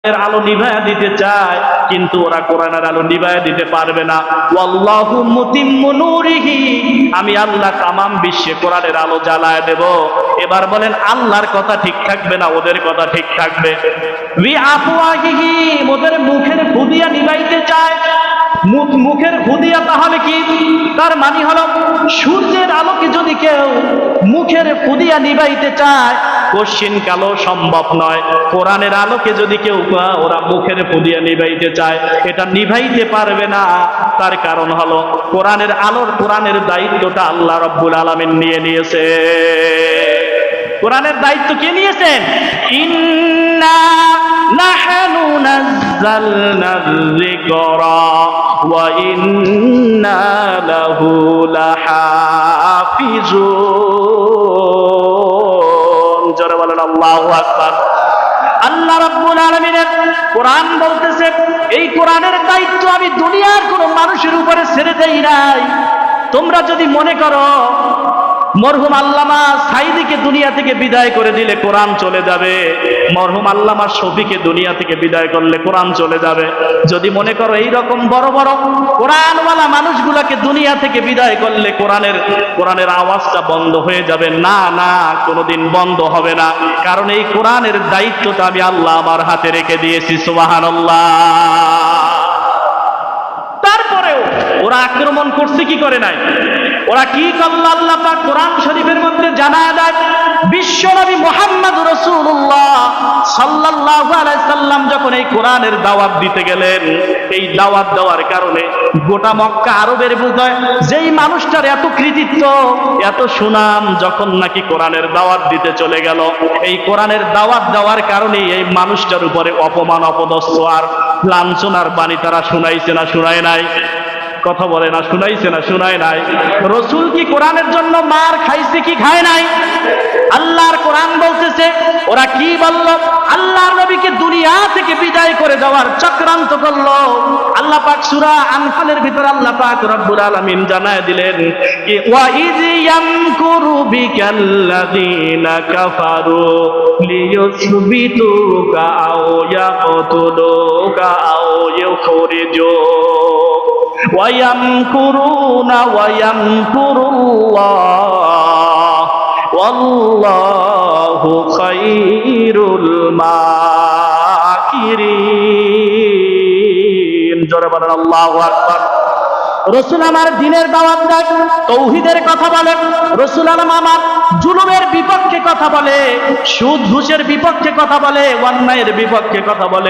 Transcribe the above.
আলো নিভায়া দিতে চায়, কিন্তু ওরা কোরআনের আলো নিভায়া দিতে পারবে না। ওয়াল্লাহু মুতিম্মু নূরিহি, আমি আল্লাহ তামাম বিশ্বে কোরআনের আলো জ্বালায় দেব। এবার বলেন আল্লাহর কথা ঠিক থাকবে না ওদের কথা ঠিক থাকবে? বিআফওয়াহিহি, ওদের মুখের ফুদিয়া নিভাইতে চায়। মুখের ফুদিয়া তাহলে কি? তার মানে হলো সূর্যের আলোকে যদি কেউ মুখের ফুদিয়া নিভাইতে চায়, কশিন কালো সম্ভব নয়। কোরআনের আলোকে যদি কেউ ওরা মুখের ফুদিয়া নিভাইতে চায়, এটা নিভাইতে পারবে না। তার কারণ হলো কোরআনের আলোর, কোরআনের দায়িত্বটা আল্লাহ রাব্বুল আলামিন নিয়ে নিয়েছে। কোরআনের দায়িত্ব কে নিয়েছেন? ইন্না নাহনু নাযালনা যিকরা ওয়া ইন্না লাহু লাহাফিজুন। জোরে বলেন আল্লাহু আকবার। আল্লাহ রাব্বুল আলামিনের কোরআন বলতেছে, এই কোরআনের দায়িত্ব আমি দুনিয়ার কোন মানুষের উপরে ছেড়ে দেই নাই। তোমরা যদি মনে করো মরহুম আল্লামা সাইদিকে দুনিয়া থেকে বিদায় করে দিলে কোরআন চলে যাবে, মরহুম আল্লামা শফিকে দুনিয়া থেকে বিদায় করলে কোরআন চলে যাবে, যদি মনে করো এই রকম বড় বড় কোরআনওয়ালা মানুষগুলাকে দুনিয়া থেকে বিদায় করলে কোরআনের আওয়াজটা বন্ধ হয়ে যাবে, না না, কোনোদিন বন্ধ হবে না। কারণ এই কোরআনের দায়িত্বটা আমি আল্লাহ আমার হাতে রেখে দিয়েছি। সুবহানাল্লাহ। তারপরেও ওরা আক্রমণ করছে কি করে নাই? ওরা কি করল? আল্লাহ পাক কোরআন শরীফের মধ্যে জানায় দেয়, বিশ্বনবী মুহাম্মদ রাসূলুল্লাহ সাল্লাল্লাহু আলাইহি সাল্লাম যখন এই কোরআনের দাওয়াত দিতে গেলেন, এই দাওয়াত দেওয়ার কারণে গোটা মক্কা আরবের বুঝায় যেই মানুষটার এত কৃতিত্ব, এত সুনাম, যখন নাকি কোরআনের দাওয়াত দিতে চলে গেল, এই কোরআনের দাওয়াত দেওয়ার কারণে এই মানুষটার উপরে অপমান, অপদস্থ আর লাঞ্ছনার বাণী তারা শুনাইছে না শুনায় নাই? কথা বলে না, শুনাইছে না শুনায় নাই? রাসূল কি কোরআনের জন্য মার খাইছে কি খায় নাই? আল্লাহর কোরআন বলতেছে ওরা কি বলল? আল্লাহর নবীকে দুনিয়া থেকে বিদায় করে দেওয়ার চক্রান্ত করলো। আল্লাহ পাক সূরা আনফালের ভিতর আল্লাহ পাক রব্বুল আলামিন জানায় দিলেন কি ওয়া ইয ইয়ামকুরু বিকাল্লাযীনা কাফারু লিয়ুসবিতুকা আও ইয়াকতুলুকা আও ইউখরিজুক ওয়া ইয়ামকুরুনা ওয়া ইয়ামকুরুল্লাহ ওয়াল্লাহু খায়রুল মাকিরিন। জোরে বলেন আল্লাহু আকবার। রাসূল আমার দ্বীনের দাওয়াত দেয়, তাওহীদের কথা বলে। রাসূল আমার জুলুমের বিপক্ষে কথা বলে, সুদ ঘুষের বিপক্ষে কথা বলে, অন্যায়ের বিপক্ষে কথা বলে।